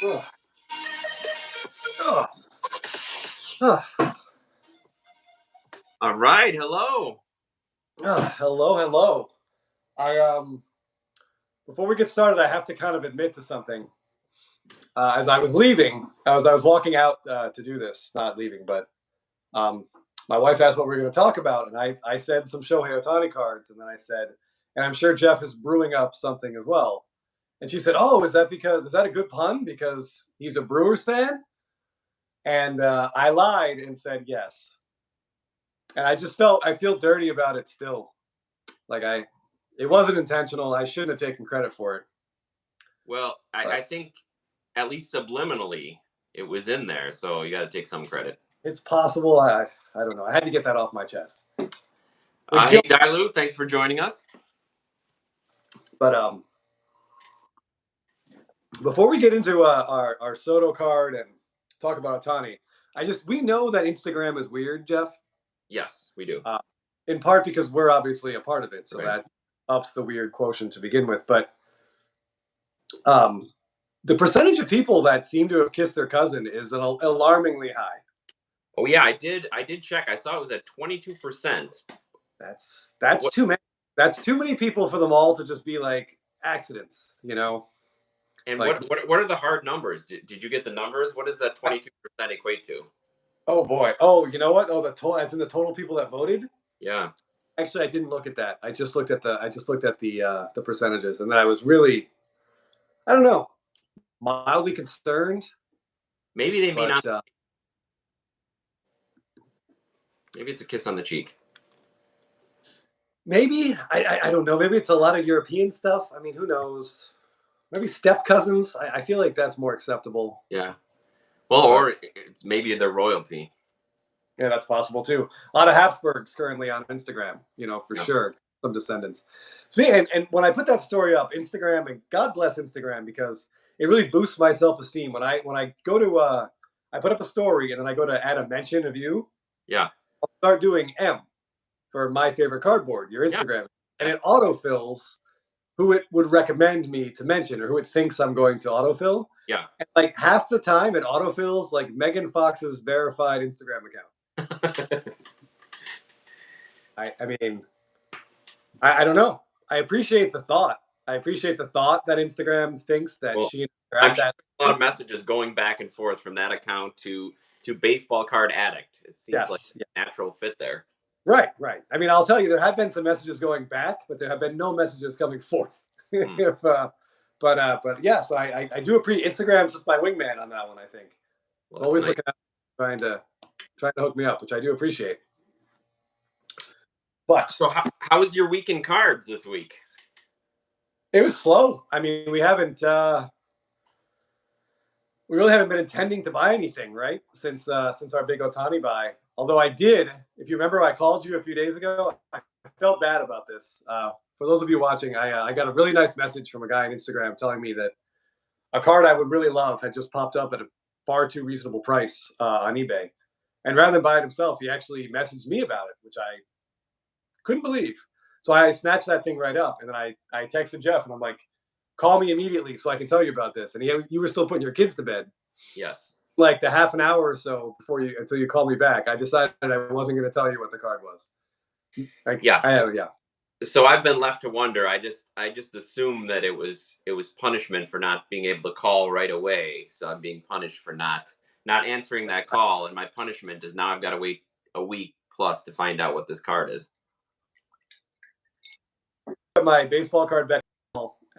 Oh. Oh. Oh. All right. Hello. Hello. Before we get started, I have to kind of admit to something. As I was leaving, as I was walking out to do this, not leaving, but my wife asked what we were going to talk about, and I said some Shohei Ohtani cards, and then I said, and I'm sure Jeff is brewing up something as well. And she said, "Oh, is that a good pun because he's a Brewers fan?" And I lied and said yes. And I feel dirty about it still. It wasn't intentional. I shouldn't have taken credit for it. Well, I think at least subliminally it was in there, so you got to take some credit. It's possible. I don't know. I had to get that off my chest. Hey, Dailu, thanks for joining us. But before we get into our Soto card and talk about Ohtani, we know that Instagram is weird, Jeff. Yes, we do. In part because we're obviously a part of it, so Right. that ups the weird quotient to begin with. But the percentage of people that seem to have kissed their cousin is alarmingly high. Oh yeah, I did check. I saw it was at 22%. That's too many. That's too many people for them all to just be like accidents, you know. And what are the hard numbers? Did you get the numbers? What does that 22% equate to? Oh boy. Oh, you know what? Oh, as in the total people that voted. Yeah. Actually, I didn't look at that. I just looked at the percentages, and then I was really, I don't know, mildly concerned. Maybe they may not. Maybe it's a kiss on the cheek. Maybe I don't know. Maybe it's a lot of European stuff. I mean, who knows? Maybe step cousins. I feel like that's more acceptable. Yeah. Well, or it's maybe their royalty. Yeah, that's possible too. A lot of Habsburgs currently on Instagram, for sure. Some descendants. To me, and when I put that story up, Instagram, and God bless Instagram because it really boosts my self-esteem. When I go to I put up a story and then I go to add a mention of you. Yeah. I'll start doing M for my favorite cardboard, your Instagram, and it autofills who it would recommend me to mention or who it thinks I'm going to autofill. Yeah. And like half the time it autofills like Megan Fox's verified Instagram account. I mean, I don't know. I appreciate the thought. I appreciate the thought that Instagram thinks that she. I'm sure a lot of messages going back and forth from that account to baseball card addict. It seems like a natural fit there. Right. I mean, I'll tell you, there have been some messages going back, but there have been no messages coming forth. But yeah, so I do appreciate Instagram's just my wingman on that one. I think always looking at trying to hook me up, which I do appreciate. But so how was your week in cards this week? It was slow. I mean, we really haven't been intending to buy anything, right? Since our big Ohtani buy. Although I did, if you remember, I called you a few days ago. I felt bad about this. For those of you watching, I got a really nice message from a guy on Instagram telling me that a card I would really love had just popped up at a far too reasonable price on eBay. And rather than buy it himself, he actually messaged me about it, which I couldn't believe. So I snatched that thing right up, and then I texted Jeff, and I'm like, call me immediately so I can tell you about this. And you were still putting your kids to bed. Yes. Like the half an hour or so until you called me back, I decided I wasn't going to tell you what the card was. Yeah. So I've been left to wonder. I just assumed that it was punishment for not being able to call right away. So I'm being punished for not answering that call, and my punishment is now I've got to wait a week plus to find out what this card is. My baseball card back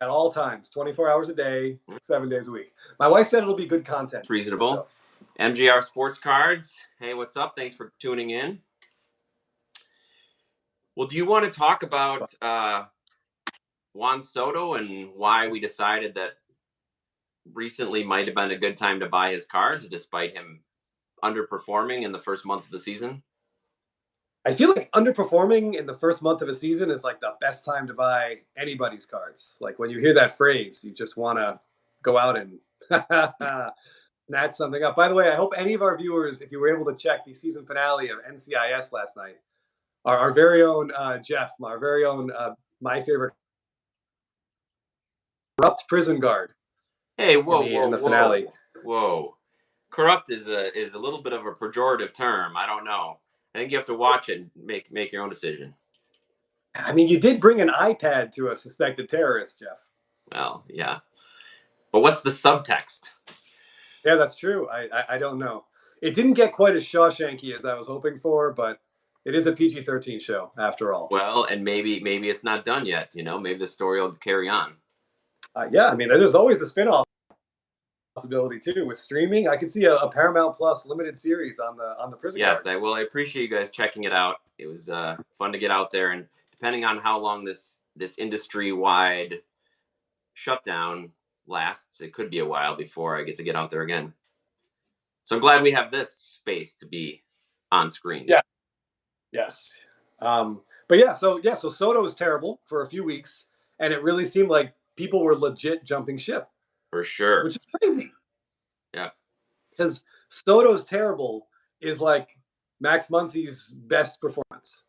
at all times, 24 hours a day, 7 days a week. My wife said it'll be good content. Reasonable. So. MJR Sports Cards. Hey, what's up? Thanks for tuning in. Well, do you want to talk about Juan Soto and why we decided that recently might have been a good time to buy his cards despite him underperforming in the first month of the season? I feel like underperforming in the first month of a season is like the best time to buy anybody's cards. Like when you hear that phrase, you just want to go out and snatch something up. By the way, I hope any of our viewers, if you were able to check the season finale of NCIS last night, our very own Jeff, our very own my favorite corrupt prison guard, Hey, in the finale. whoa. Corrupt is a little bit of a pejorative term. I don't know. I think you have to watch it and make your own decision. I mean, you did bring an iPad to a suspected terrorist, Jeff. Well, yeah. But what's the subtext? Yeah, that's true. I don't know. It didn't get quite as Shawshanky as I was hoping for, but it is a PG-13 show after all. Well, and maybe it's not done yet. Maybe the story will carry on. Yeah, I mean, there's always a spinoff possibility too with streaming. I could see a Paramount Plus limited series on the prison. Yes, guard. I appreciate you guys checking it out. It was fun to get out there, and depending on how long this industry wide shutdown lasts, it could be a while before I get out there again. So I'm glad we have this space to be on screen. Yeah. Yes. But yeah, so Soto was terrible for a few weeks, and it really seemed like people were legit jumping ship. For sure. Which is crazy. Yeah. Because Soto's terrible is like Max Muncy's best performance.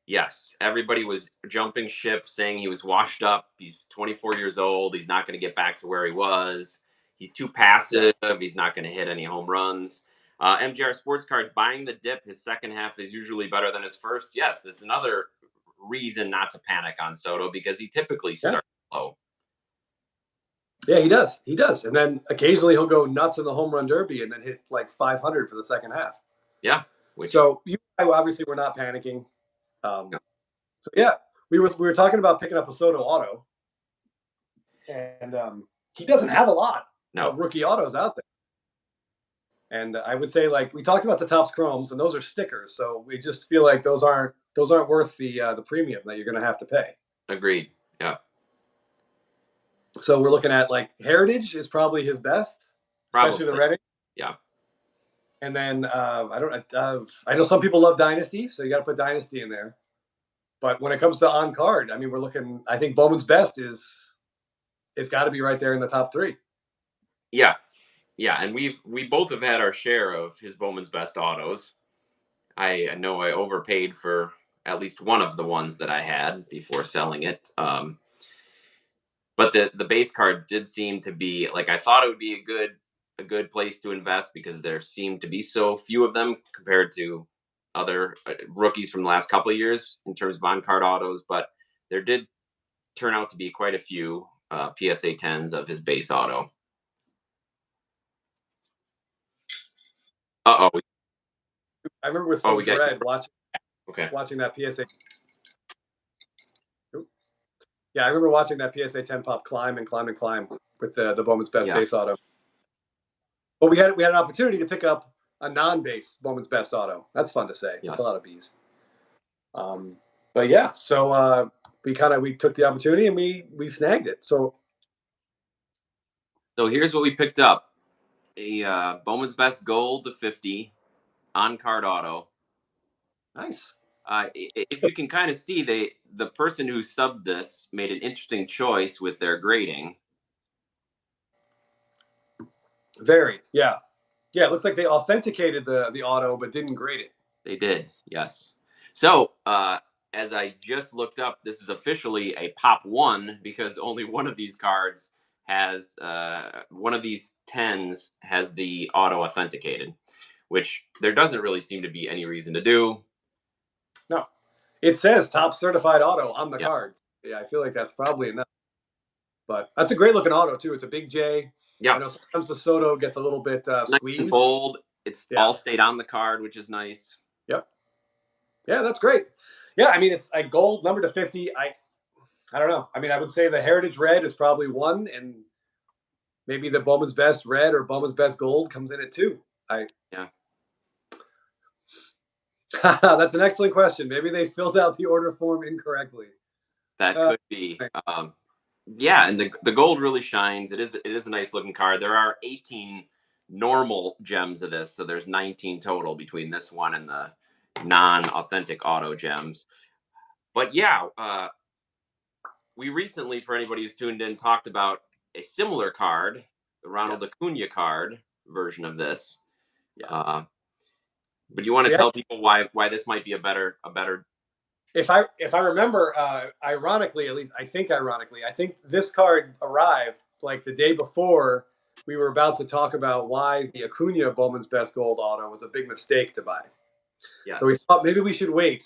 Yes. Everybody was jumping ship, saying he was washed up. He's 24 years old. He's not going to get back to where he was. He's too passive. He's not going to hit any home runs. MGR Sports Cards buying the dip. His second half is usually better than his first. Yes, there's another reason not to panic on Soto because he typically starts low. Yeah, he does. He does. And then occasionally he'll go nuts in the home run derby and then hit like 500 for the second half. Yeah. So obviously we're not panicking. So yeah, we were talking about picking up a Soto auto, and he doesn't have a lot of rookie autos out there. And I would say, like, we talked about the Topps Chromes, and those are stickers. So we just feel like those aren't worth the premium that you're going to have to pay. Agreed. Yeah. So we're looking at like Heritage is probably his best, especially the Redding. Yeah. And then I know some people love Dynasty, so you got to put Dynasty in there. But when it comes to on card, I mean, we're looking. I think Bowman's best it's got to be right there in the top 3. Yeah. Yeah, and we both have had our share of his Bowman's best autos. I know I overpaid for at least one of the ones that I had before selling it. But the base card did seem to be like I thought it would be a good place to invest because there seemed to be so few of them compared to other rookies from the last couple of years in terms of on card autos. But there did turn out to be quite a few PSA 10s of his base auto. Uh-oh. I remember with some dread watching that PSA. Yeah, I remember watching that PSA 10 pop climb and climb and climb with the Bowman's best base auto. But we had an opportunity to pick up a non-base Bowman's best auto. That's fun to say. That's a lot of B's. But yeah, so we took the opportunity and we snagged it. So here's what we picked up. A Bowman's Best Gold to 50 on card auto. Nice. If you can kind of see, the person who subbed this made an interesting choice with their grading. Very, yeah. It looks like they authenticated the auto but didn't grade it. They did, yes. So as I just looked up, this is officially a Pop 1 because only one of these cards has one of these 10s has the auto authenticated, which there doesn't really seem to be any reason to do. No, it says top certified auto on the card. Yeah, I feel like that's probably enough. But that's a great looking auto too. It's a big J. Yeah, I know sometimes the Soto gets a little bit squeezed. Nice bold. It's all stayed on the card, which is nice. Yep. Yeah, that's great. Yeah, I mean it's a gold number to 50. I don't know. I mean, I would say the Heritage Red is probably 1, and maybe the Bowman's Best Red or Bowman's Best Gold comes in at 2. Yeah. That's an excellent question. Maybe they filled out the order form incorrectly. That could be. Yeah, and the gold really shines. It is a nice looking card. There are 18 normal gems of this, so there's 19 total between this one and the non-authentic auto gems. But yeah, we recently, for anybody who's tuned in, talked about a similar card, the Ronald Acuna card version of this. Yeah. But you want to tell people why this might be a better. If I remember, ironically, I think this card arrived like the day before we were about to talk about why the Acuna Bowman's Best Gold auto was a big mistake to buy. Yes. So we thought maybe we should wait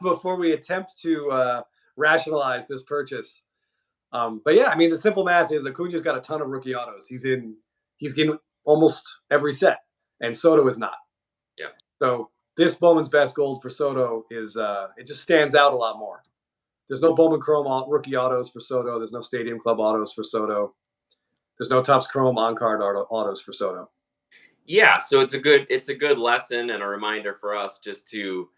before we attempt to rationalize this purchase. But yeah, I mean, the simple math is Acuna's got a ton of rookie autos. He's in almost every set, and Soto is not. Yeah. So this Bowman's Best Gold for Soto is it just stands out a lot more. There's no Bowman Chrome rookie autos for Soto. There's no Stadium Club autos for Soto. There's no Topps Chrome on-card autos for Soto. Yeah, so it's a good lesson and a reminder for us just to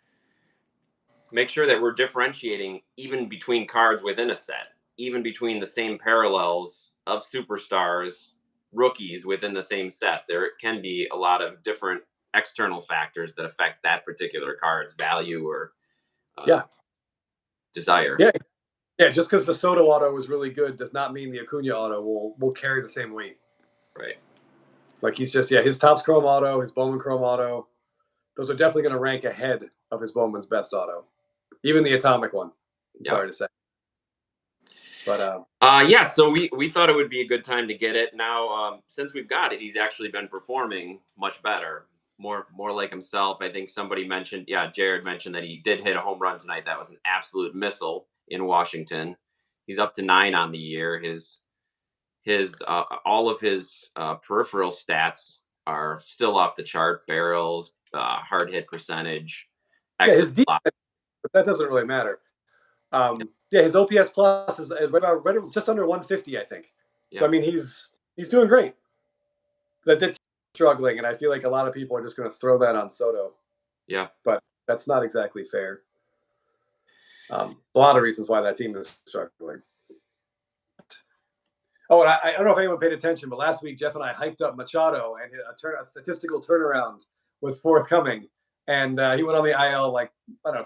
make sure that we're differentiating even between cards within a set, even between the same parallels of superstars, rookies within the same set. There can be a lot of different external factors that affect that particular card's value or desire. Yeah. Just because the Soto auto was really good does not mean the Acuna auto will carry the same weight. Right. Like he's just his Topps Chrome auto, his Bowman Chrome auto, those are definitely going to rank ahead of his Bowman's Best auto, even the Atomic one. Sorry to say. But yeah, so we thought it would be a good time to get it. Now, since we've got it, he's actually been performing much better, more like himself. I think somebody mentioned, Jared mentioned that he did hit a home run tonight. That was an absolute missile in Washington. He's up to 9 on the year. His all of his peripheral stats are still off the chart. Barrels, hard hit percentage. His defense, but that doesn't really matter. His OPS plus is right just under 150, I think. Yeah. So I mean, he's doing great. That's struggling, and I feel like a lot of people are just going to throw that on Soto. Yeah, but that's not exactly fair. A lot of reasons why that team is struggling. Oh, and I don't know if anyone paid attention, but last week Jeff and I hyped up Machado, and a statistical turnaround was forthcoming. And he went on the IL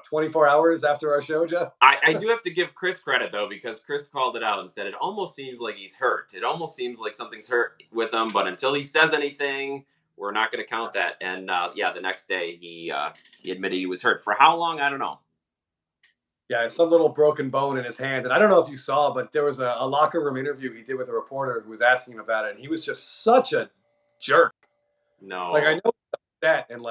24 hours after our show, Jeff. I do have to give Chris credit, though, because Chris called it out and said it almost seems like he's hurt. It almost seems like something's hurt with him, but until he says anything, we're not going to count that. And, the next day he admitted he was hurt. For how long? I don't know. Yeah, some little broken bone in his hand. And I don't know if you saw, but there was a locker room interview he did with a reporter who was asking him about it. And he was just such a jerk. No. I know that, and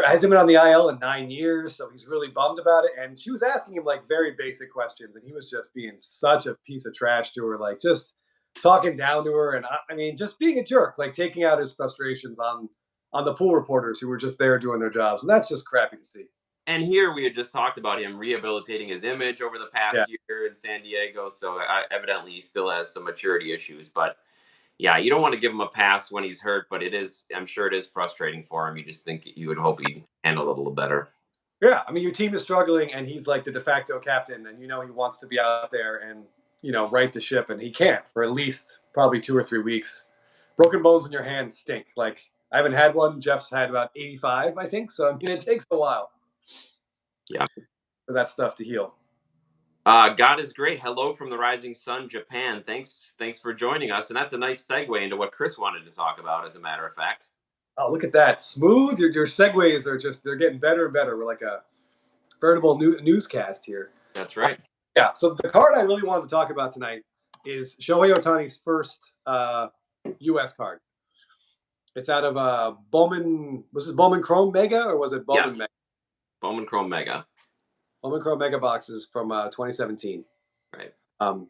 hasn't been on the IL in 9 years, so he's really bummed about it. And she was asking him very basic questions, and he was just being such a piece of trash to her, just talking down to her, and I mean, just being a jerk, taking out his frustrations on the pool reporters who were just there doing their jobs, and that's just crappy to see. And here we had just talked about him rehabilitating his image over the past year in San Diego, so evidently he still has some maturity issues, but. Yeah, you don't want to give him a pass when he's hurt, but I'm sure it is frustrating for him. You just think you would hope he'd handle it a little better. Yeah, I mean, your team is struggling, and he's the de facto captain, and he wants to be out there and, right the ship, and he can't for at least probably 2 or 3 weeks. Broken bones in your hands stink. I haven't had one. Jeff's had about 85, I think, so I mean, it takes a while. Yeah. For that stuff to heal. God is great. Hello from the Rising Sun, Japan. Thanks for joining us. And that's a nice segue into what Chris wanted to talk about, as a matter of fact. Oh, look at that. Smooth. Your segues are they're getting better and better. We're like a veritable newscast here. That's right. Yeah. So the card I really wanted to talk about tonight is Shohei Ohtani's first U.S. card. It's out of Bowman. Was this Bowman Chrome Mega, or was it Bowman Mega? Bowman Chrome Mega. Bowman Chrome Mega boxes from 2017. Right.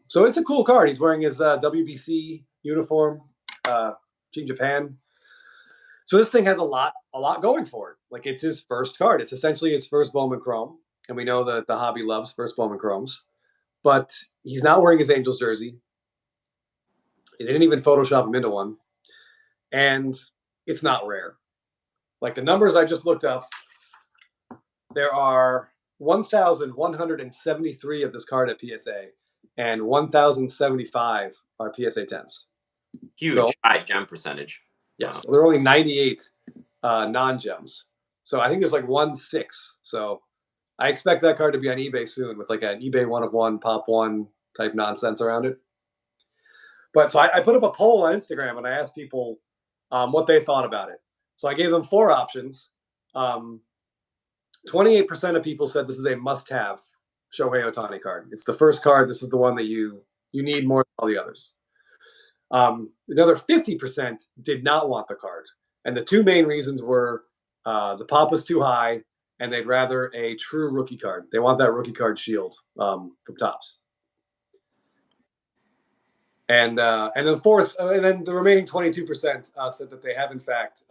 So it's a cool card. He's wearing his WBC uniform, Team Japan. So this thing has a lot going for it. It's his first card. It's essentially his first Bowman Chrome. And we know that the hobby loves first Bowman Chromes. But he's not wearing his Angels jersey. They didn't even Photoshop him into one. And it's not rare. The numbers I just looked up, there are 1,173 of this card at PSA, and 1,075 are PSA 10s. Huge high gem percentage. Yes, wow. There are only 98 non-gems. So I think there's 1/6. So I expect that card to be on eBay soon with an eBay 1 of 1, pop 1 type nonsense around it. But so I put up a poll on Instagram, and I asked people what they thought about it. So I gave them 4 options. 28% of people said this is a must-have Shohei Ohtani card. It's the first card. This is the one that you need more than all the others. Another 50% did not want the card. And the two main reasons were the pop was too high, and they'd rather a true rookie card. They want that rookie card shield from Topps. And then the remaining 22% said that they have in fact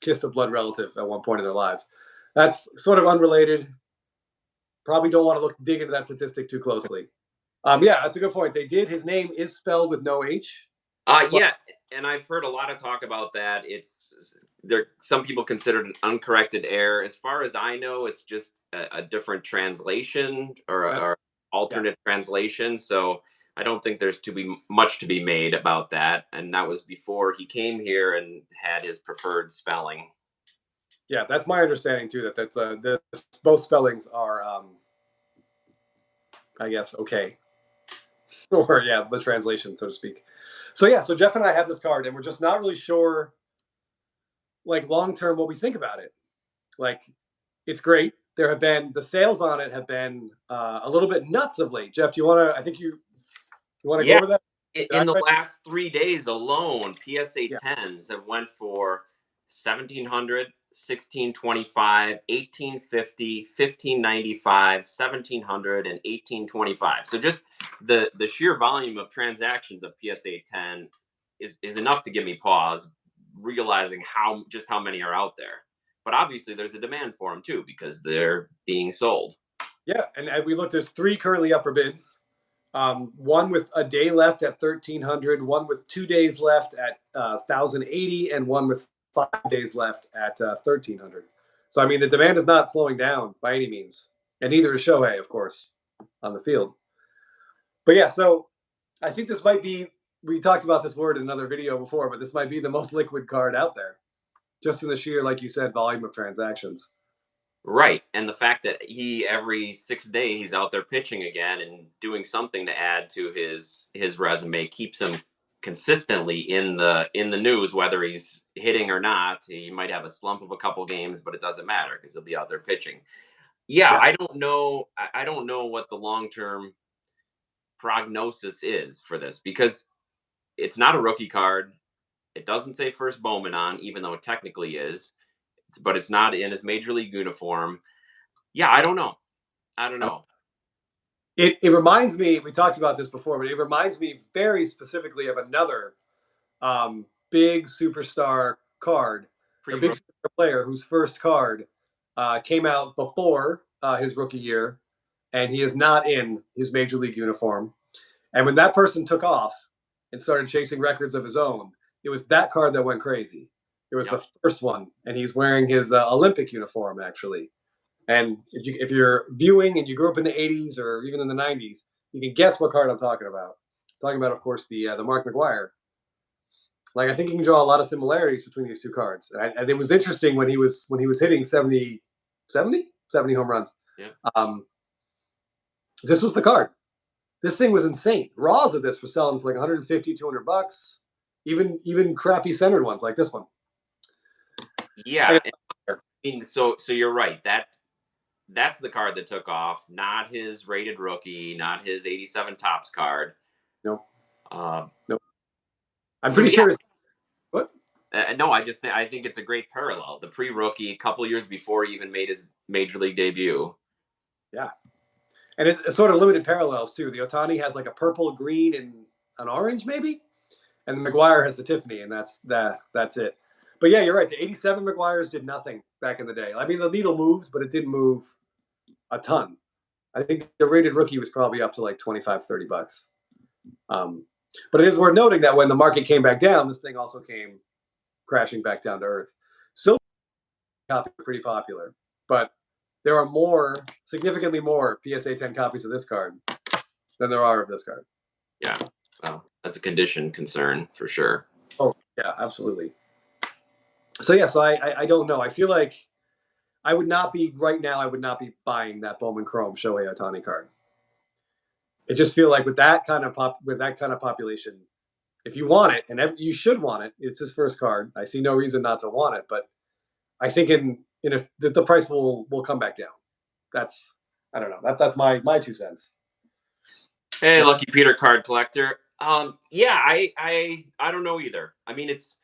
kissed a blood relative at one point in their lives. That's sort of unrelated. Probably don't want to dig into that statistic too closely. Yeah, that's a good point. They did. His name is spelled with no H. Yeah, and I've heard a lot of talk about that. Some people consider it an uncorrected error. As far as I know, it's just a different translation or alternate translation. So I don't think there's much to be made about that. And that was before he came here and had his preferred spelling. Yeah, that's my understanding too. That's both spellings are, I guess, okay, or the translation, so to speak. So Jeff and I have this card, and we're just not really sure, like long term, what we think about it. Like, it's great. The sales on it have been a little bit nuts of late. Jeff, do you want to? I think you want to go over that. In the last 3 days alone, PSA 10s have went for 1,700, 1,625, 1,850, 1,595, 1,700, and 1,825. So just the sheer volume of transactions of PSA 10 is enough to give me pause, realizing how many are out there. But obviously, there's a demand for them too because they're being sold. Yeah, and we looked. There's 3 currently up for bids. One with a day left at 1,300, one with 2 days left at 1,080, and one with 5 days left at 1,300. So I mean, the demand is not slowing down by any means, and neither is Shohei, of course, on the field. But yeah, so I think this might be. We talked about this word in another video before, but this might be the most liquid card out there, just in the sheer, like you said, volume of transactions. Right, and the fact that every 6 days he's out there pitching again and doing something to add to his resume keeps him consistently in the news, whether he's hitting or not. He might have a slump of a couple games, but it doesn't matter because he'll be out there pitching. Yeah, yes. I don't know what the long-term prognosis is for this because it's not a rookie card. It doesn't say first Bowman on, even though it technically is. But it's not in his major league uniform. Yeah, I don't know. It reminds me, we talked about this before, but it reminds me very specifically of another big superstar card, a big superstar player whose first card came out before his rookie year, and he is not in his major league uniform. And when that person took off and started chasing records of his own, it was that card that went crazy. It was the first one, and he's wearing his Olympic uniform, actually. And if you're viewing and you grew up in the 80s or even in the 90s, you can guess what card I'm talking about. I'm talking about, of course, the Mark McGwire. Like, I think you can draw a lot of similarities between these two cards. And it was interesting when he was hitting 70 home runs. Yeah. This was the card. This thing was insane. Raws of this were selling for like $150, $200. Even crappy centered ones like this one. Yeah, I mean, so you're right. That's the card that took off, not his rated rookie, not his 87 Topps card. Nope. Nope. I'm pretty sure. What? No, I think it's a great parallel. The pre-rookie, a couple years before he even made his major league debut. Yeah, and it's sort of limited parallels too. The Ohtani has like a purple, green, and an orange, maybe, and the McGwire has the Tiffany, and that's it. But yeah, you're right. The 87 McGwires did nothing back in the day. I mean, the needle moves, but it didn't move a ton. I think the rated rookie was probably up to like $25, $30. But it is worth noting that when the market came back down, this thing also came crashing back down to earth. Silver copies are pretty popular, but there are significantly more PSA 10 copies of this card than there are of this card. Yeah, well, that's a condition concern for sure. Oh, yeah, absolutely. So I don't know. I feel like I would not be buying that Bowman Chrome Shohei Ohtani card. I just feel like with that kind of population, if you want it, and you should want it, it's his first card. I see no reason not to want it, but I think the price will come back down. I don't know. That's my 2 cents. Hey, Lucky Peter card collector. Yeah, I don't know either. I mean, it's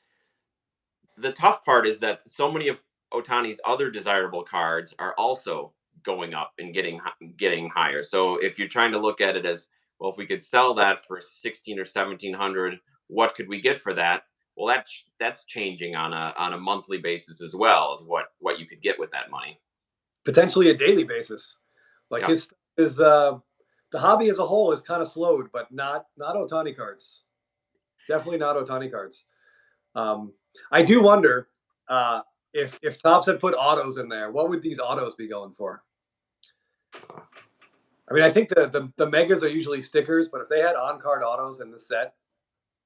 the tough part is that so many of Otani's other desirable cards are also going up and getting higher. So if you're trying to look at it as, well, if we could sell that for 16 or 1700, what could we get for that? Well, that's changing on a monthly basis as well as what you could get with that money. Potentially a daily basis. Like Yeah. his the hobby as a whole is kind of slowed, but not Ohtani cards. Definitely not Ohtani cards. Um, I do wonder if Topps had put autos in there, what would these autos be going for? I mean, I think the megas are usually stickers, but if they had on card autos in the set,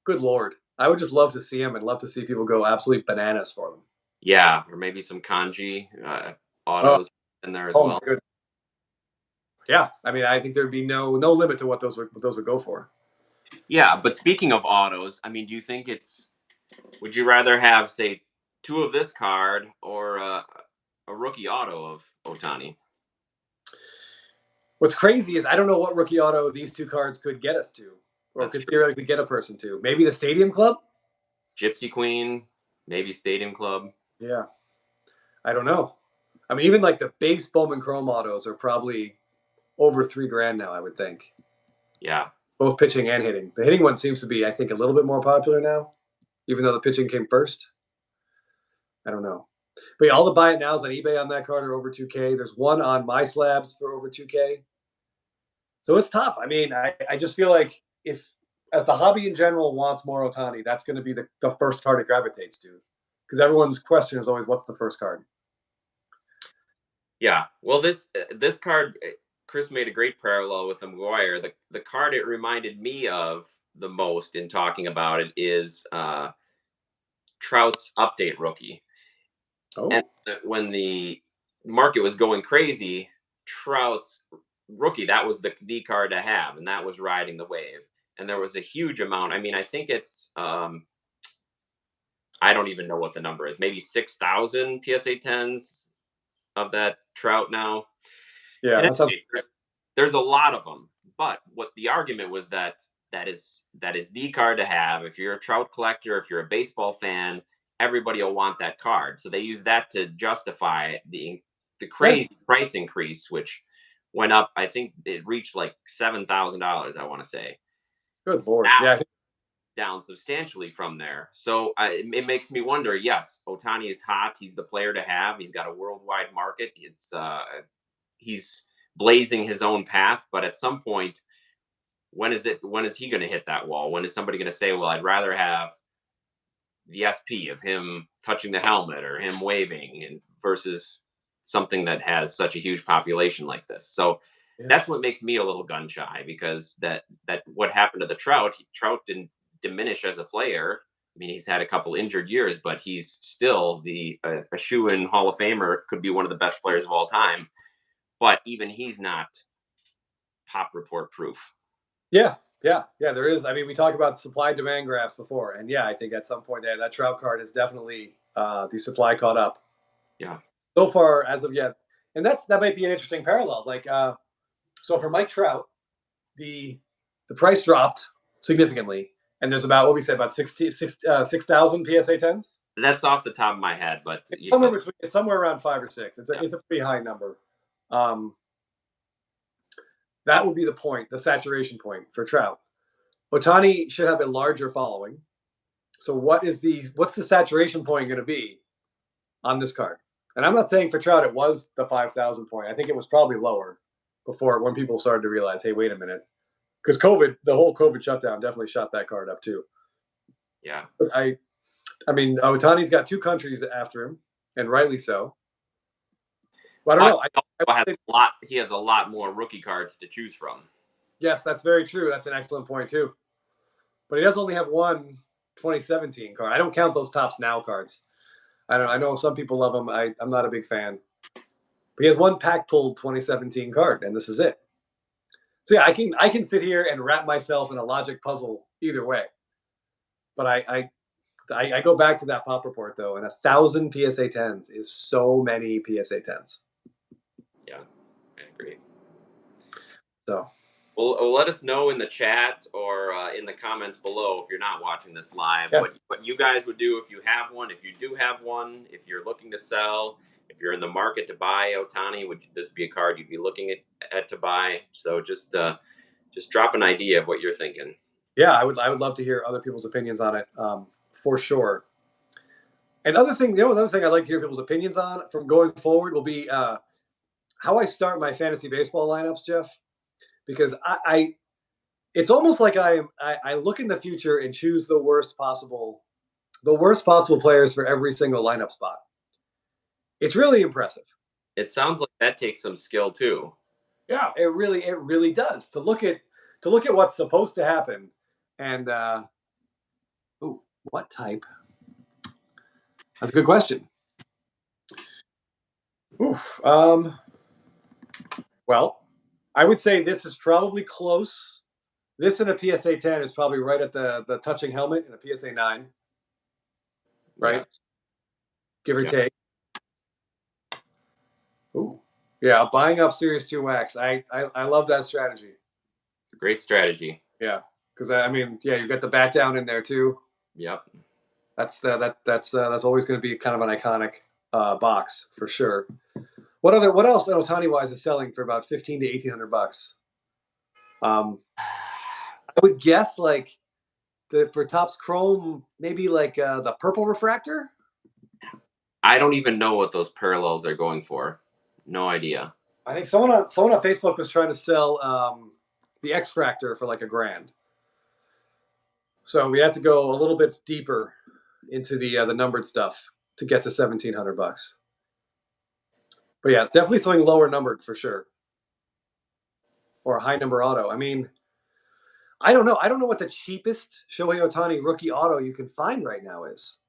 good lord, I would just love to see them and love to see people go absolutely bananas for them. Yeah, or maybe some kanji Oh, autos in there as oh my well. goodness. Yeah, I mean, I think there'd be no limit to what those would go for. Yeah, but speaking of autos, I mean, do you think would you rather have, say, two of this card or a rookie auto of Otani? What's crazy is I don't know what rookie auto these two cards could get us to, or That's could true. theoretically get a person to. Maybe the Stadium Club. Gypsy Queen, maybe Stadium Club. Yeah, I don't know. I mean, even like the base Bowman Chrome autos are probably over $3,000 now. I would think, Yeah. both pitching and hitting. The hitting one seems to be, I think, a little bit more popular now, even though the pitching came first. I don't know. But yeah, all the buy it nows on eBay on that card are over 2K. There's one on my slabs for over 2K. So it's tough. I mean, I just feel like if, as the hobby in general wants more Otani, that's going to be the first card it gravitates to. Because everyone's question is always, what's the first card? Yeah. Well, this card, Chris made a great parallel with the McGuire. The card it reminded me of the most in talking about it is Trout's update rookie. And Oh, when the market was going crazy, Trout's rookie, that was the card to have, and that was riding the wave. And there was a huge amount. I mean, I think it's I don't even know what the number is. Maybe 6,000 PSA 10s of that Trout now. yeah, And that sounds. anyway, there's a lot of them. But what the argument was that is the card to have if you're a Trout collector, if you're a baseball fan, everybody will want that card. So they use that to justify the Yeah, crazy price increase, which went up. I think it reached like $7,000. I want to say good lord. now Yeah, I think, down substantially from there. So it makes me wonder. Yes, Otani is hot. He's the player to have. He's got a worldwide market. He's blazing his own path. But at some point, when is he going to hit that wall? When is somebody going to say, well, I'd rather have the SP of him touching the helmet or him waving and versus something that has such a huge population like this? So yeah. that's what makes me a little gun shy, because that what happened to the Trout didn't diminish as a player. I mean, he's had a couple injured years, but he's still a shoe-in Hall of Famer, could be one of the best players of all time. But even he's not pop report proof. Yeah, yeah, yeah. There is. I mean, we talked about supply demand graphs before, and yeah, I think at some point there, that Trout card is definitely the supply caught up. Yeah. So far, as of yet, and that might be an interesting parallel. Like, so for Mike Trout, the price dropped significantly, and there's about what we said about 6,000 PSA tens. That's off the top of my head, but It's somewhere around 5 or 6. It's a pretty high number. Um, that would be the point, the saturation point for Trout. Otani should have a larger following. So what's the saturation point going to be on this card? And I'm not saying for Trout it was the 5,000 point. I think it was probably lower before when people started to realize, hey, wait a minute, because the whole COVID shutdown definitely shot that card up too. yeah. I mean, Otani's got two countries after him, and rightly so. But I don't know. He has a lot more rookie cards to choose from. Yes, that's very true. That's an excellent point too. But he does only have one 2017 card. I don't count those Topps Now cards. I know some people love them. I'm not a big fan. But he has one pack pulled 2017 card, and this is it. So yeah, I can sit here and wrap myself in a logic puzzle either way. But I go back to that pop report though, and 1,000 PSA 10s is so many PSA 10s. Yeah, I agree. So Well, let us know in the chat or in the comments below if you're not watching this live, what you guys would do if you have one. If you do have one, if you're looking to sell, if you're in the market to buy Ohtani, would this be a card you'd be looking at to buy? So just drop an idea of what you're thinking. Yeah, I would love to hear other people's opinions on it, for sure. Another thing I'd like to hear people's opinions on from going forward will be how I start my fantasy baseball lineups, Jeff. Because it's almost like I look in the future and choose the worst possible players for every single lineup spot. It's really impressive. It sounds like that takes some skill too. Yeah, it really does. To look at what's supposed to happen, and what type? That's a good question. Oof. Well, I would say this is probably close. This in a PSA 10 is probably right at the touching helmet in a PSA 9. Right? Yeah. Give or take. Ooh. Yeah, buying up Series 2 wax. I love that strategy. Great strategy. Yeah. Because you've got the bat down in there too. Yep. That's always going to be kind of an iconic box for sure. What else Ohtani wise is selling for about $1,500 to $1,800? I would guess like for Topps Chrome, maybe like the purple refractor. I don't even know what those parallels are going for. No idea. I think someone on Facebook was trying to sell the X-Fractor for like $1,000. So we have to go a little bit deeper into the numbered stuff to get to $1,700. But yeah, definitely something lower numbered for sure, or a high number auto. I mean, I don't know. I don't know what the cheapest Shohei Ohtani rookie auto you can find right now is.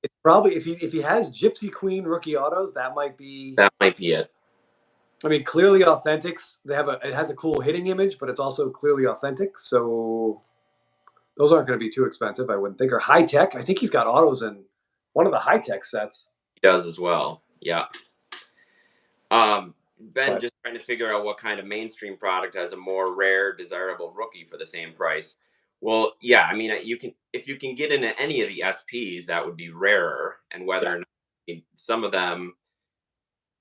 It's probably if he has Gypsy Queen rookie autos, that might be it. I mean, Clearly Authentics, it has a cool hitting image, but it's also clearly authentic. So those aren't going to be too expensive, I wouldn't think. Or High Tech. I think he's got autos in one of the High Tech sets. He does as well. Yeah. Ben just trying to figure out what kind of mainstream product has a more rare, desirable rookie for the same price. Well, yeah, I mean, if you can get into any of the SPs, that would be rarer, and whether or not some of them,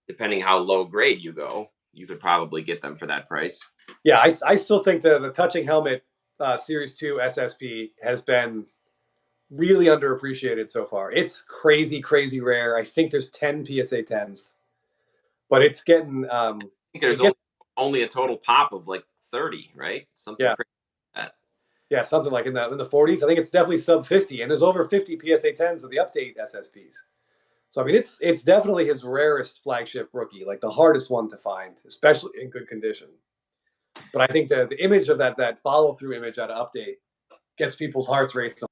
depending how low grade you go, you could probably get them for that price. Yeah, I still think the touching helmet Series 2 SSP has been really underappreciated so far. It's crazy rare. I think there's 10 PSA 10s, but it's getting. I think there's only a total pop of like 30, right? Something crazy like that. Yeah, something like in the 40s. I think it's definitely sub 50, and there's over 50 PSA 10s of the update SSPs. So I mean, it's definitely his rarest flagship rookie, like the hardest one to find, especially in good condition. But I think the image of that follow through image out of update gets people's hearts racing.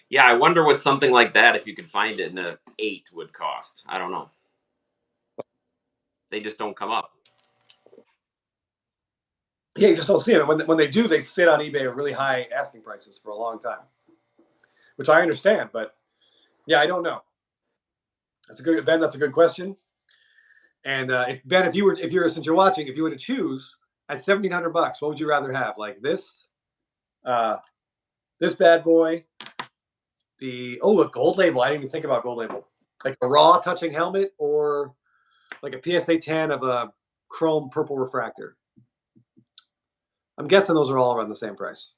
Yeah, I wonder what something like that, if you could find it in a 8, would cost. I don't know. They just don't come up. Yeah, you just don't see them. When they do, they sit on eBay at really high asking prices for a long time, which I understand. But yeah, I don't know. That's a good question. And since you're watching, if you were to choose at $1,700, what would you rather have? Like this bad boy, the gold label. I didn't even think about gold label. Like a raw touching helmet, or like a PSA 10 of a chrome purple refractor. I'm guessing those are all around the same price.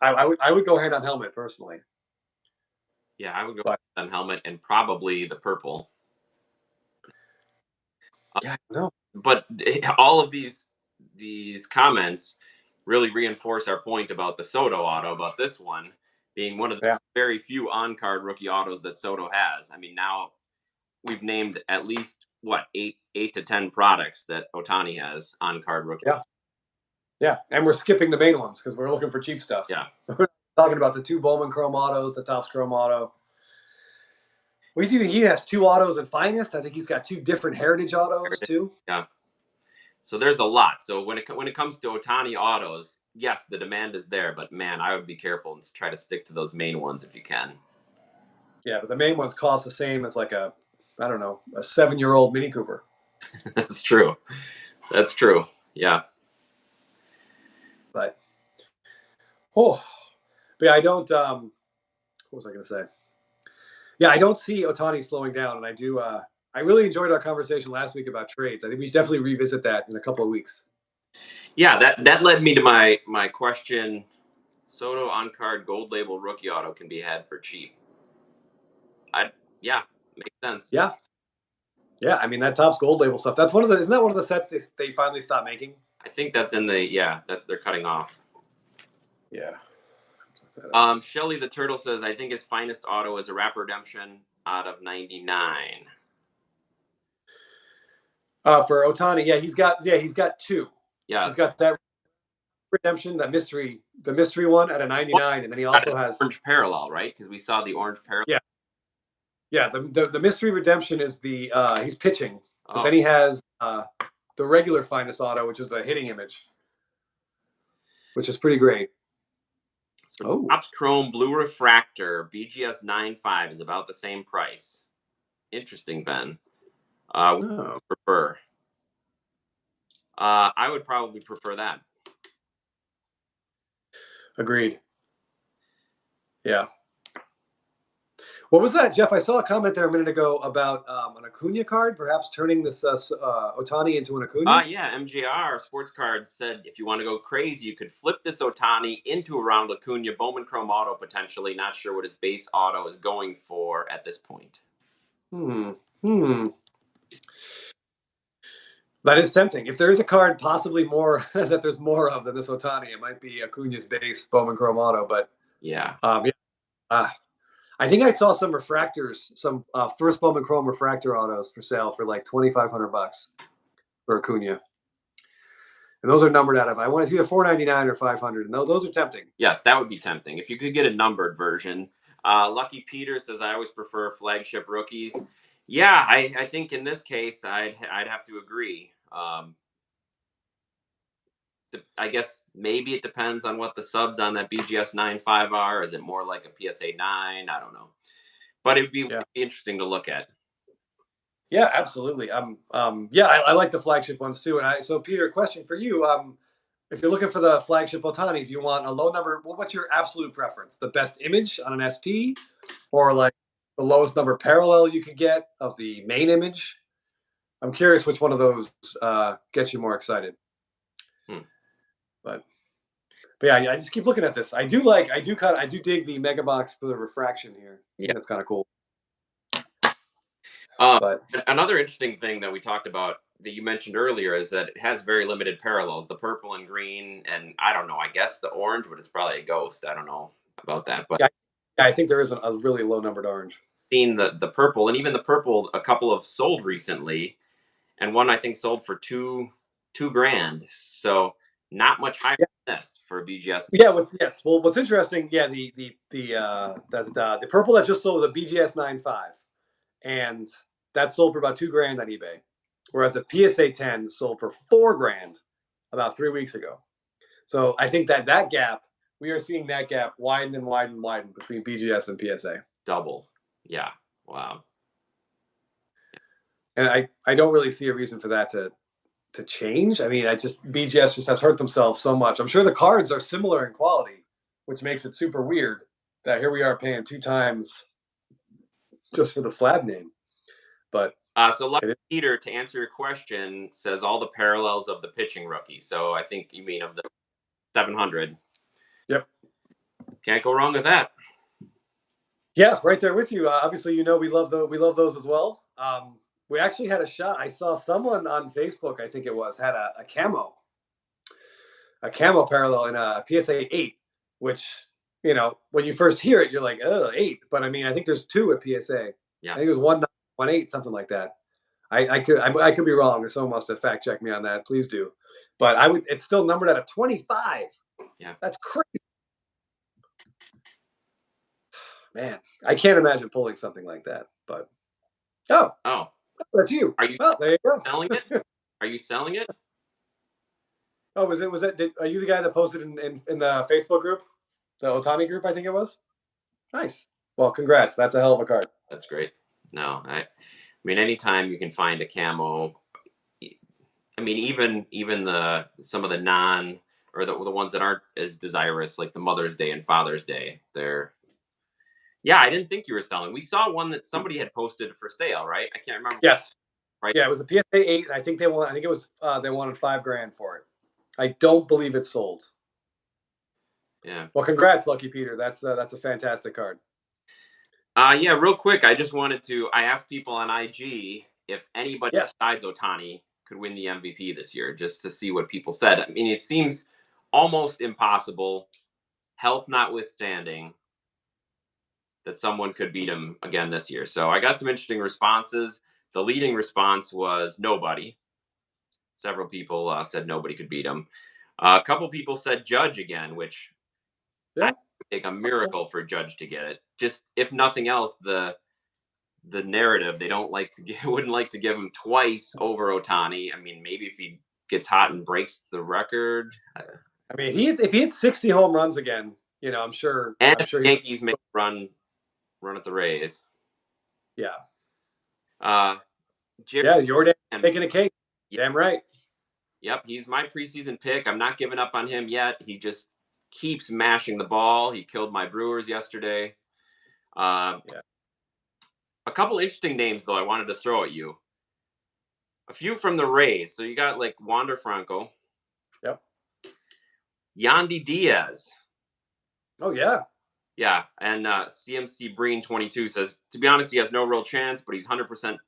I would go hand on helmet personally. Yeah, I would go on helmet and probably the purple. Yeah, no. But all of these comments really reinforce our point about the Soto auto, about this one being one of the very few on-card rookie autos that Soto has. I mean, now we've named at least, 8 to 10 products that Ohtani has on-card rookie. Yeah, and we're skipping the main ones because we're looking for cheap stuff. Yeah. We're talking about the 2 Bowman Chrome autos, the Topps Chrome auto. He has 2 autos in Finest. I think he's got 2 different Heritage autos too. Yeah. So there's a lot. So when it comes to Ohtani autos, yes, the demand is there, but man, I would be careful and try to stick to those main ones if you can. Yeah, but the main ones cost the same as like a I don't know, a 7-year-old Mini Cooper. That's true. That's true. Yeah. But yeah, I don't. What was I going to say? Yeah, I don't see Ohtani slowing down, and I do. I really enjoyed our conversation last week about trades. I think we should definitely revisit that in a couple of weeks. Yeah, that led me to my question. Soto on card gold label rookie auto can be had for cheap. Yeah, makes sense. Yeah. Yeah, I mean that Topps gold label stuff. That's one of the. Isn't that one of the sets they finally stopped making? I think that's in the they're cutting off. Yeah. Shelly the Turtle says I think his finest auto is a Wrap Redemption out of 99. For Ohtani, he's got two. Yeah, he's got that Redemption, the mystery one at a 99, and then he also has orange parallel, right? Because we saw the orange parallel. Yeah. The mystery Redemption is the he's pitching, but then he has the regular finest auto, which is a hitting image, which is pretty great. So Topps Chrome Blue Refractor BGS 9.5 is about the same price. Interesting, Ben. What would you prefer? I would probably prefer that. Agreed. Yeah. What was that, Jeff? I saw a comment there a minute ago about an Acuna card, perhaps turning this Ohtani into an Acuna. Yeah, MJR Sports Cards said if you want to go crazy, you could flip this Ohtani into a Ronald Acuna Bowman Chrome auto potentially. Not sure what his base auto is going for at this point. That is tempting. If there is a card possibly more that there's more of than this Ohtani, it might be Acuna's base Bowman Chrome auto. But I think I saw some refractors, some first Bowman Chrome refractor autos for sale for like $2,500 for Acuna. And those are numbered out of, I want to see the $499 or $500. And those are tempting. Yes, that would be tempting. If you could get a numbered version. Lucky Peter says, I always prefer flagship rookies. Yeah, I think in this case, I'd have to agree. I guess maybe it depends on what the subs on that BGS 9.5 are. Is it more like a PSA 9? I don't know. But it'd be interesting to look at. Yeah, absolutely. I like the flagship ones too. And so Peter, question for you. If you're looking for the flagship Ohtani, do you want a low number? What's your absolute preference? The best image on an SP, or like the lowest number parallel you could get of the main image? I'm curious which one of those gets you more excited. But yeah, I just keep looking at this. I do dig the mega box for the refraction here. Yeah, that's kind of cool. But another interesting thing that we talked about that you mentioned earlier is that it has very limited parallels, the purple and green, and I don't know, I guess the orange, but it's probably a ghost. I don't know about that. But I think there is a really low numbered orange. Seen the purple, and even the purple, a couple have sold recently, and one I think sold for $2,000. So not much higher than this for a BGS. Yeah, well, what's interesting, the purple that just sold, the BGS 9.5, and that sold for about $2,000 on eBay, whereas the PSA 10 sold for $4,000 about 3 weeks ago. So I think that gap, we are seeing that gap widen and widen and widen between BGS and PSA. Double. Yeah. Wow. And I don't really see a reason for that to change. I mean, BGS just has hurt themselves so much. I'm sure the cards are similar in quality, which makes it super weird that here we are paying 2 times just for the slab name. But so Lucky Peter, to answer your question, says all the parallels of the pitching rookie. So I think you mean of the 700. Yep. Can't go wrong with that. Yeah, right there with you. Obviously, we love those as well. We actually had a shot. I saw someone on Facebook, I think it was, had a camo parallel in a PSA 8, which, when you first hear it, you're like, oh, 8. But I mean, I think there's 2 at PSA. Yeah. I think it was 1.8, something like that. I could be wrong, or someone must have fact checked me on that. Please do. But it's still numbered at a 25. Yeah. That's crazy. Man, I can't imagine pulling something like that. But that's you. Are you there you go. Selling it? Are you selling it? Oh, are you the guy that posted in the Facebook group, the Ohtani group? I think it was. Nice. Well, congrats. That's a hell of a card. That's great. No, mean, anytime you can find a camo, I mean, even some of the or the ones that aren't as desirous, like the Mother's Day and Father's Day, they're. Yeah, I didn't think you were selling. We saw one that somebody had posted for sale, right? I can't remember. Yes. Right. Yeah, it was a PSA 8. And I think they it was they wanted $5,000 for it. I don't believe it's sold. Yeah. Well, congrats, Lucky Peter. That's a fantastic card. Yeah, real quick, I just wanted to. I asked people on IG if anybody besides Ohtani could win the MVP this year, just to see what people said. I mean, it seems almost impossible, health notwithstanding, that someone could beat him again this year. So I got some interesting responses. The leading response was nobody. Several people said nobody could beat him. A couple people said Judge again, which I would take a miracle for Judge to get it. Just if nothing else, the narrative they wouldn't like to give him twice over Ohtani. I mean, maybe if he gets hot and breaks the record. I mean, if he hits 60 home runs again, I'm sure. And I'm sure Yankees make a run at the Rays. Yeah. Jordan taking a cake. Damn right. Yep, he's my preseason pick. I'm not giving up on him yet. He just keeps mashing the ball. He killed my Brewers yesterday. A couple interesting names, though, I wanted to throw at you. A few from the Rays. So you got, like, Wander Franco. Yep. Yandy Diaz. Oh, yeah. Yeah, and CMC Breen 22 says, to be honest, he has no real chance, but he's 100%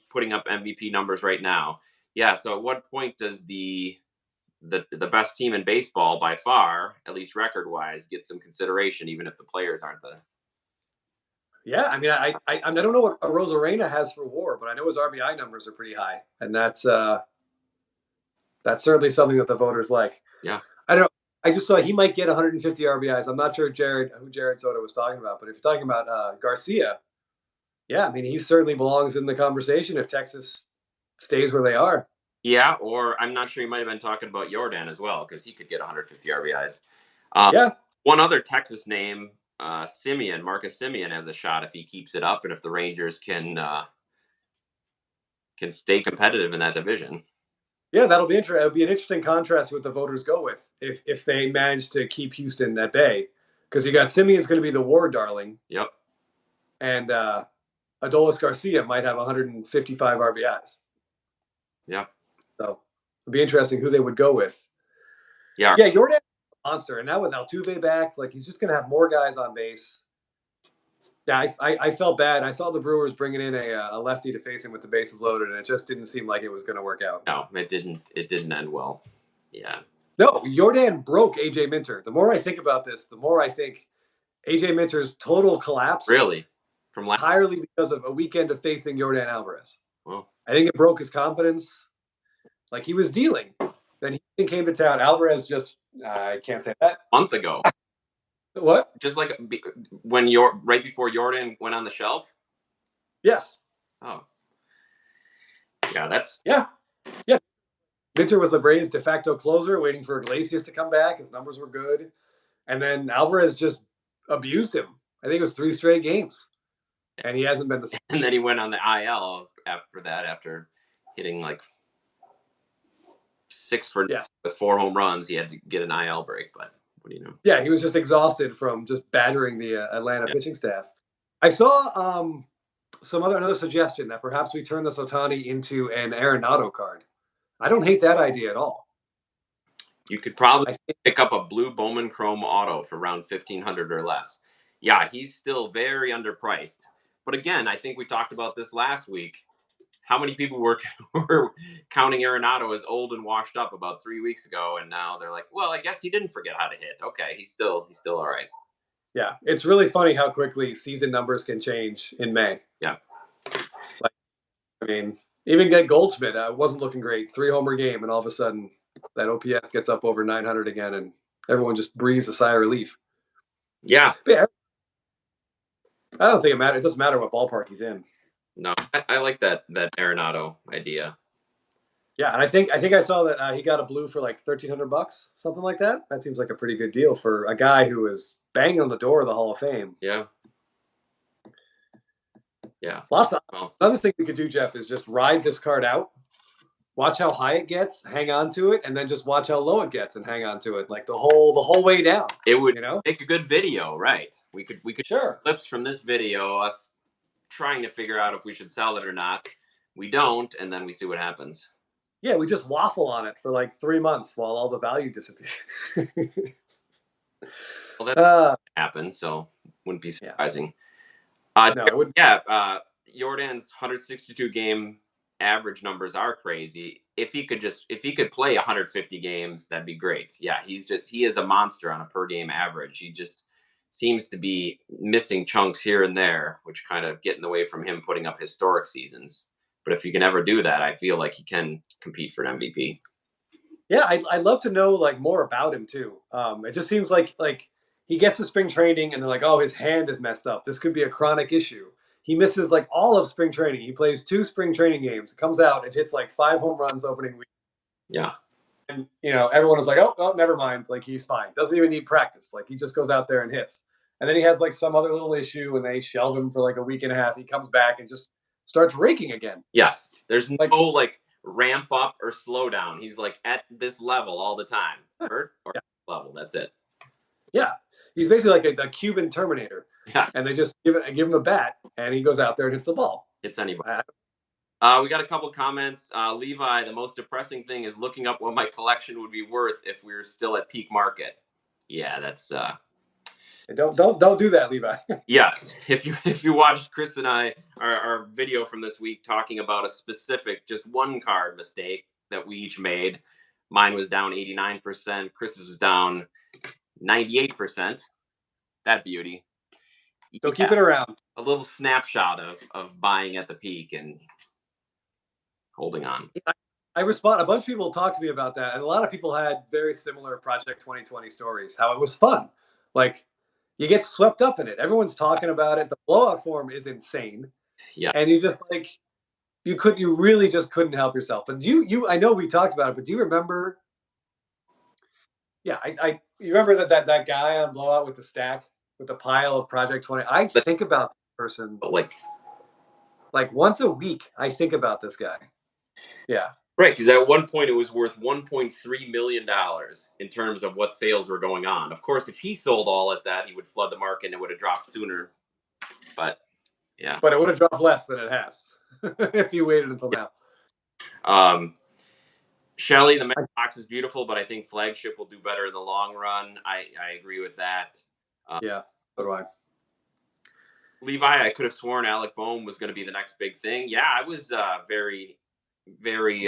putting up MVP numbers right now. Yeah, so at what point does the best team in baseball by far, at least record-wise, get some consideration, even if the players aren't the... Yeah, I mean, I don't know what Rosarena has for WAR, but I know his RBI numbers are pretty high, and that's certainly something that the voters like. Yeah, I don't know. I just saw he might get 150 RBIs. I'm not sure who Jared Soto was talking about, but if you're talking about Garcia, yeah, I mean, he certainly belongs in the conversation if Texas stays where they are. Yeah, or I'm not sure he might have been talking about Jordan as well, because he could get 150 RBIs. One other Texas name, Marcus Semien has a shot if he keeps it up and if the Rangers can stay competitive in that division. Yeah, that'll be interesting. It'll be an interesting contrast with the voters go with if they manage to keep Houston at bay, because you got Simeon's going to be the WAR darling. Yep. And Adolis Garcia might have 155 RBIs. Yeah. So it'll be interesting who they would go with. Yeah. Yeah, Jordan's a monster, and now with Altuve back, like he's just going to have more guys on base. Yeah, I felt bad. I saw the Brewers bringing in a lefty to face him with the bases loaded, and it just didn't seem like it was going to work out. No, it didn't. It didn't end well. Yeah. No, Jordan broke AJ Minter. The more I think about this, the more I think AJ Minter's total collapse. Really? Entirely because of a weekend of facing Jordan Alvarez. Well, I think it broke his confidence. Like he was dealing. Then he came to town. Alvarez just, I can't say that. A month ago. What? Just like when right before Jordan went on the shelf? Yes. Oh. Yeah, that's... Yeah. Minter was the Braves' de facto closer, waiting for Iglesias to come back. His numbers were good. And then Alvarez just abused him. I think it was 3 straight games. And he hasn't been the same. And then he went on the IL after hitting like 6 for with 4 home runs. He had to get an IL break, but what do you know? Yeah, he was just exhausted from just battering the Atlanta pitching staff. I saw another suggestion that perhaps we turn this Ohtani into an Arenado card. I don't hate that idea at all. You could probably pick up a blue Bowman Chrome auto for around $1,500 or less. Yeah, he's still very underpriced. But again, I think we talked about this last week. How many people were counting Arenado as old and washed up about 3 weeks ago, and now they're like, well, I guess he didn't forget how to hit. Okay, he's still all right. Yeah, it's really funny how quickly season numbers can change in May. Yeah. I mean, even get Goldschmidt wasn't looking great. 3-homer game, and all of a sudden that OPS gets up over 900 again, and everyone just breathes a sigh of relief. Yeah. I don't think it matters. It doesn't matter what ballpark he's in. No, I like that Arenado idea. Yeah, and I think I saw that he got a blue for like $1,300, something like that. That seems like a pretty good deal for a guy who is banging on the door of the Hall of Fame. Yeah. Yeah. Lots of another thing we could do, Jeff, is just ride this card out. Watch how high it gets, hang on to it, and then just watch how low it gets and hang on to it, like the whole way down. It would make a good video, right? We could sure clips from this video, us trying to figure out if we should sell it or not. We don't, and then we see what happens. Yeah, we just waffle on it for like 3 months while all the value disappears. Well, that happens, so wouldn't be surprising. No, it wouldn't. Yeah, Jordan's 162 game average numbers are crazy. If he could play 150 games, that'd be great. Yeah, he is a monster on a per game average. He just seems to be missing chunks here and there, which kind of get in the way from him putting up historic seasons. But if he can ever do that, I feel like he can compete for an MVP. Yeah, I'd love to know like more about him too. It just seems like he gets to spring training and they're like, oh, his hand is messed up. This could be a chronic issue. He misses like all of spring training. He plays 2 spring training games, comes out and hits like 5 home runs opening week. Yeah. And, everyone was like, oh, never mind. Like, he's fine. Doesn't even need practice. Like, he just goes out there and hits. And then he has like some other little issue and they shelve him for like a week and a half. He comes back and just starts raking again. Yes. There's no ramp up or slow down. He's like at this level all the time. Level. That's it. Yeah. He's basically like a Cuban Terminator. Yeah. And they just give him a bat and he goes out there and hits the ball. Hits anybody. We got a couple comments. Levi, the most depressing thing is looking up what my collection would be worth if we were still at peak market. Yeah, that's don't do that, Levi. Yes. If you watched Chris and I our video from this week talking about a specific just one card mistake that we each made, mine was down 89%, Chris's was down 98%. That beauty. So keep it around. A little snapshot of buying at the peak and holding on. I respond. A bunch of people talked to me about that, and a lot of people had very similar Project 2020 stories. How it was fun, like you get swept up in it. Everyone's talking about it. The blowout form is insane. Yeah, and you just you really just couldn't help yourself. But I know we talked about it, but do you remember? Yeah, you remember that guy on blowout with the stack with the pile of Project 20. I think about this person like once a week. I think about this guy. Yeah. Right, because at one point it was worth $1.3 million in terms of what sales were going on. Of course, if he sold all at that, he would flood the market and it would have dropped sooner. But yeah. But it would have dropped less than it has if you waited until now. Shelly, the Max box is beautiful, but I think flagship will do better in the long run. I agree with that. Yeah, so do I. Levi, I could have sworn Alec Bohm was going to be the next big thing. Yeah, I was very,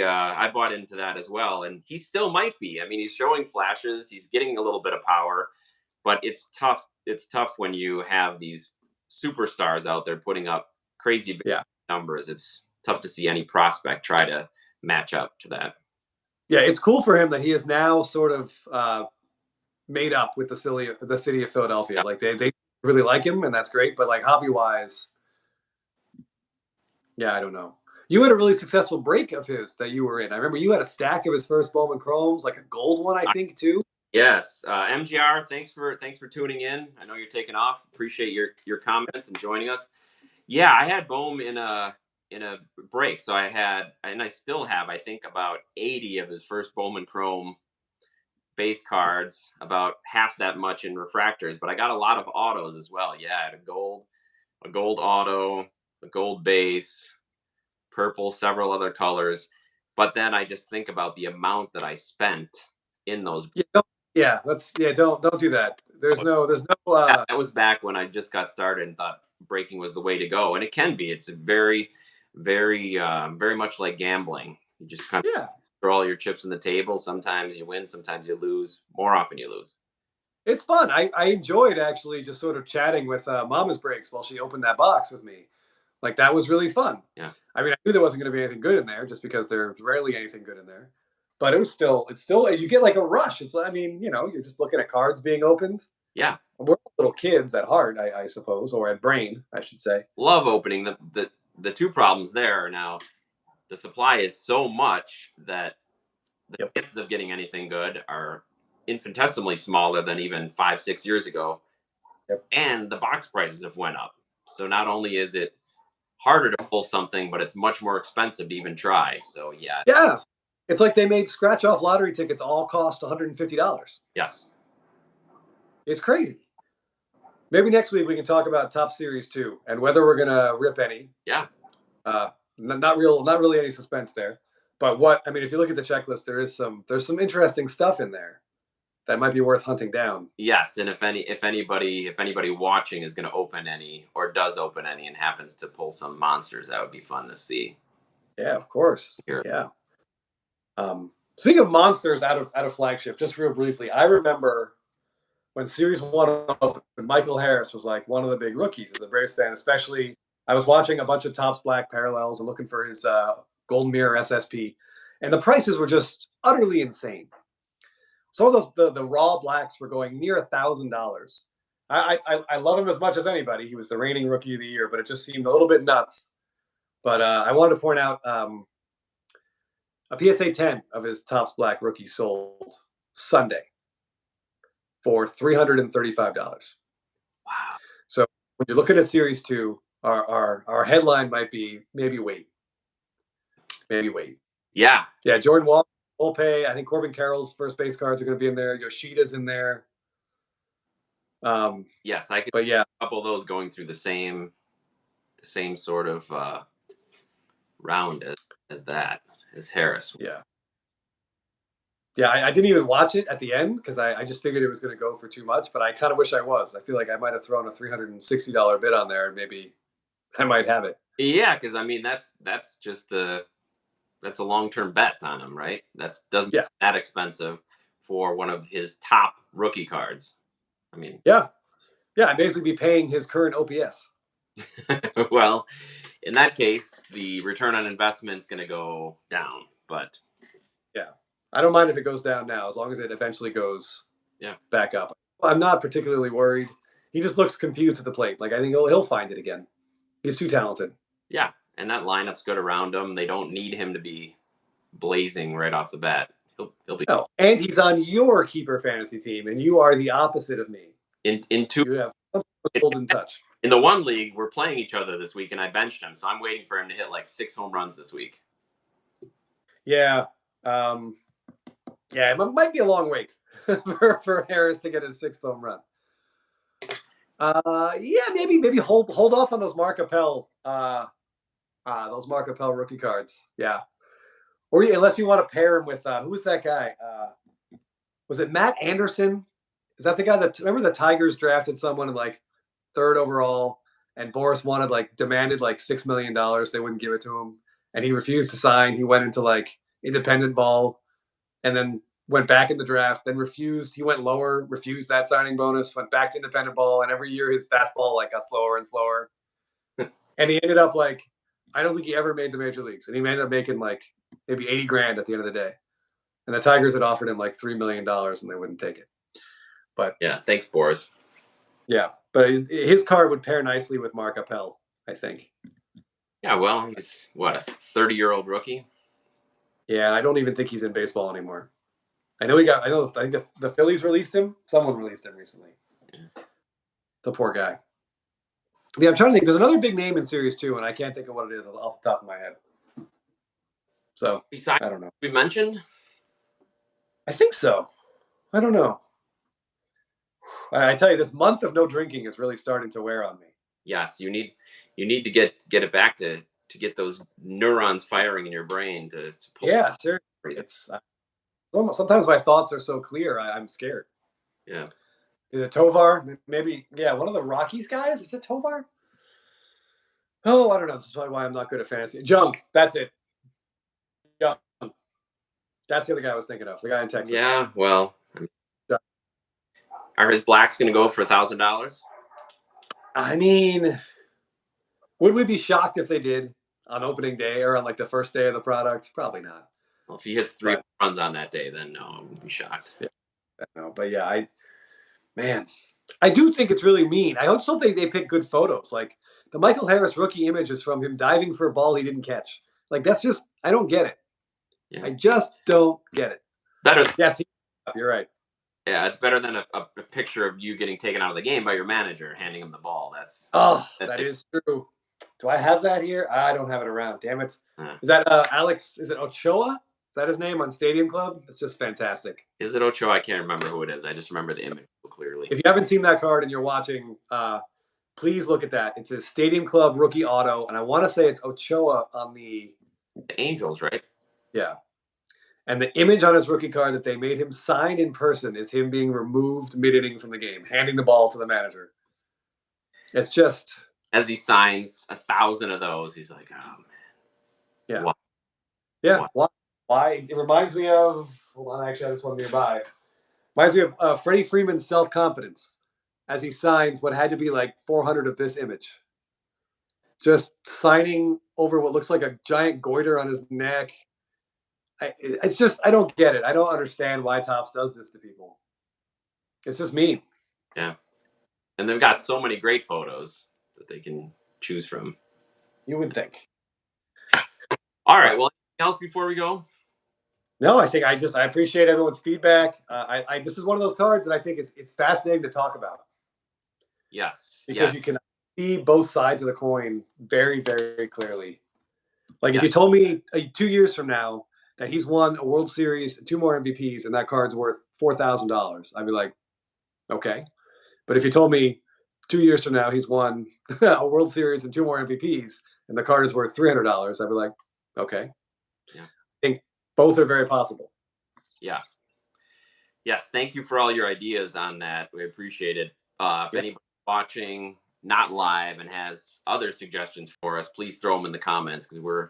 I bought into that as well. And he still might be. I mean, he's showing flashes. He's getting a little bit of power. But it's tough. It's tough when you have these superstars out there putting up crazy numbers. It's tough to see any prospect try to match up to that. Yeah, it's cool for him that he is now sort of made up with the city of Philadelphia. Like they really like him, and that's great. But like hobby wise, yeah, I don't know. You had a really successful break of his that you were in. I remember you had a stack of his first Bowman Chromes, like a gold one, I think, too. Yes, MGR. Thanks for tuning in. I know you're taking off. Appreciate your comments and joining us. Yeah, I had Bohm in a break, so I had, and I still have, I think, about 80 of his first Bowman Chrome base cards, about half that much in refractors, but I got a lot of autos as well. Yeah, I had a gold auto, a gold base, purple, several other colors. But then I just think about the amount that I spent in those. Don't do that. There's no. That was back when I just got started and thought breaking was the way to go, and it can be. It's very, very, very much like gambling. You just kind of throw all your chips on the table. Sometimes you win, sometimes you lose. More often you lose. It's fun. I enjoyed actually just sort of chatting with Mama's Breaks while she opened that box with me. Like that was really fun. Yeah. I mean, I knew there wasn't going to be anything good in there just because there's rarely anything good in there. But it's still, you get like a rush. It's like, I mean, you're just looking at cards being opened. Yeah. We're little kids at heart, I suppose, or at brain, I should say. Love opening. The two problems there are now the supply is so much that the chances of getting anything good are infinitesimally smaller than even 5-6 years ago. Yep. And the box prices have went up. So not only is it harder to pull something, but it's much more expensive to even try. So yeah. Yeah. It's like they made scratch-off lottery tickets all cost $150. Yes. It's crazy. Maybe next week we can talk about Top Series 2 and whether we're gonna rip any. Yeah. Not really any suspense there. But if you look at the checklist, there's some interesting stuff in there that might be worth hunting down. Yes, and if anybody watching is going to open any or does open any and happens to pull some monsters, that would be fun to see. Yeah, of course. Here. Yeah. Speaking of monsters out of flagship, just real briefly, I remember when Series 1 opened, Michael Harris was like one of the big rookies as a Braves fan, especially. I was watching a bunch of Topps Black parallels and looking for his Golden Mirror SSP, and the prices were just utterly insane. Some of those the raw blacks were going near $1,000. I love him as much as anybody. He was the reigning Rookie of the Year, but it just seemed a little bit nuts. But I wanted to point out a PSA 10 of his Topps Black rookie sold Sunday for $335. Wow. So when you look at a Series 2, our headline might be maybe wait. Yeah. Jordan Wall, Volpe. I think Corbin Carroll's first base cards are going to be in there. Yoshida's in there. Yes, I could. But yeah, a couple of those going through the same sort of round as Harris. Yeah, I didn't even watch it at the end because I just figured it was going to go for too much. But I kind of wish I was. I feel like I might have thrown a $360 bid on there, and maybe I might have it. Yeah, because that's just that's a long-term bet on him, right? Doesn't that expensive for one of his top rookie cards. Yeah, I'd basically be paying his current OPS. Well, in that case, the return on investment is going to go down, but yeah, I don't mind if it goes down now, as long as it eventually goes back up. I'm not particularly worried. He just looks confused at the plate. Like, I think he'll find it again. He's too talented. Yeah, and that lineup's good around him. They don't need him to be blazing right off the bat. He'll be. Oh, and he's on your keeper fantasy team, and you are the opposite of me. In two, you have a golden touch. In the one league, we're playing each other this week, and I benched him, so I'm waiting for him to hit like 6 home runs this week. Yeah, it might be a long wait for Harris to get his 6th home run. Maybe hold off on those Mark Appel rookie cards. Yeah, or unless you want to pair him with who was that guy? Was it Matt Anderson? Is that the guy that remember the Tigers drafted someone in like 3rd overall, and Boris demanded like $6 million. They wouldn't give it to him, and he refused to sign. He went into like independent ball, and then went back in the draft, then refused. He went lower, refused that signing bonus, went back to independent ball, and every year his fastball got slower and slower. And he ended up I don't think he ever made the major leagues, and he ended up making like maybe $80,000 at the end of the day. And the Tigers had offered him like $3 million, and they wouldn't take it. But yeah, thanks, Boris. Yeah, but his card would pair nicely with Mark Appel, I think. Yeah, well, he's what, a 30-year-old rookie? Yeah, I don't even think he's in baseball anymore. I think the Phillies released him. Someone released him recently. Yeah. The poor guy. Yeah, I'm trying to think. There's another big name in Series 2, and I can't think of what it is off the top of my head. So, besides, I don't know. We mentioned? I think so. I don't know. I tell you, this month of no drinking is really starting to wear on me. Yes, you need to get it back to get those neurons firing in your brain to pull. Yeah, seriously. It's sometimes my thoughts are so clear, I'm scared. Yeah. Is it Tovar? Maybe, one of the Rockies guys? Is it Tovar? Oh, I don't know. This is probably why I'm not good at fantasy. Junk. That's it. Junk. That's the other guy I was thinking of. The guy in Texas. Yeah, well. Are his blacks going to go for $1,000? I mean, would we be shocked if they did on opening day or on the first day of the product? Probably not. Well, if he hits 3 runs on that day, then no, I wouldn't be shocked. Yeah, I know. But yeah, I do think it's really mean. I just hope they pick good photos. Like the Michael Harris rookie image is from him diving for a ball he didn't catch. That's just, I don't get it. Yeah. I just don't get it. Better. Yes, you're right. Yeah, it's better than a picture of you getting taken out of the game by your manager handing him the ball. That is true. Do I have that here? I don't have it around. Damn it. Is that Alex? Is it Ochoa? Is that his name on Stadium Club? It's just fantastic. Is it Ochoa? I can't remember who it is. I just remember the image clearly. If you haven't seen that card and you're watching, please look at that. It's a Stadium Club rookie auto, and I want to say it's Ochoa on the Angels, right? Yeah. And the image on his rookie card that they made him sign in person is him being removed mid-inning from the game, handing the ball to the manager. It's just... As he signs 1,000 of those, he's like, oh, man. Yeah. Why? Yeah. Why? It reminds me of... Hold on, I actually have this one nearby. Reminds me of Freddie Freeman's self-confidence as he signs what had to be like 400 of this image. Just signing over what looks like a giant goiter on his neck. It's just, I don't get it. I don't understand why Topps does this to people. It's just mean. Yeah. And they've got so many great photos that they can choose from. You would think. All right. Well, anything else before we go? No, I think I appreciate everyone's feedback. This is one of those cards that I think it's fascinating to talk about. Yes. Because you can see both sides of the coin very, very clearly. Like if you told me 2 years from now that he's won a World Series, 2 more MVPs, and that card's worth $4,000, I'd be like, okay. But if you told me 2 years from now he's won a World Series and 2 more MVPs, and the card is worth $300, I'd be like, okay. Yeah. I think both are very possible. Yeah. Yes. Thank you for all your ideas on that. We appreciate it. If anybody watching not live and has other suggestions for us, please throw them in the comments, because we're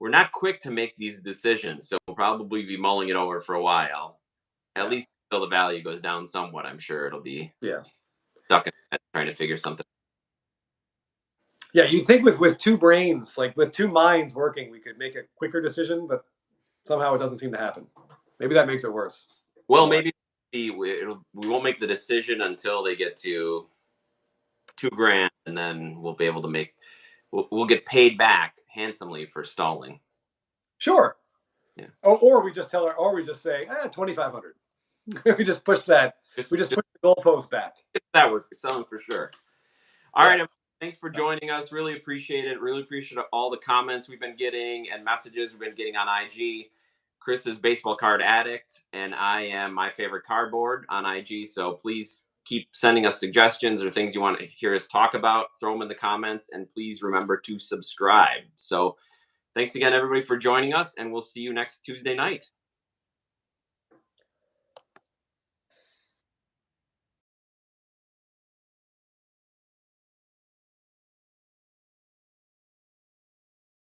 not quick to make these decisions. So we'll probably be mulling it over for a while, at least until the value goes down somewhat. I'm sure it'll be stuck in trying to figure something. Yeah, you'd think with 2 brains, like with 2 minds working, we could make a quicker decision, but somehow it doesn't seem to happen. Maybe that makes it worse. Well, maybe we won't make the decision until they get to $2,000, and then we'll be able to we'll get paid back handsomely for stalling. Sure. Yeah. Or we just we just say 2,500. We just push that. We just push the goalpost back. That works. Selling for sure. All right. Thanks for joining us. Really appreciate it. Really appreciate all the comments we've been getting and messages we've been getting on IG. Chris is Baseball Card Addict, and I am My Favorite Cardboard on IG. So please keep sending us suggestions or things you want to hear us talk about. Throw them in the comments, and please remember to subscribe. So thanks again, everybody, for joining us, and we'll see you next Tuesday night.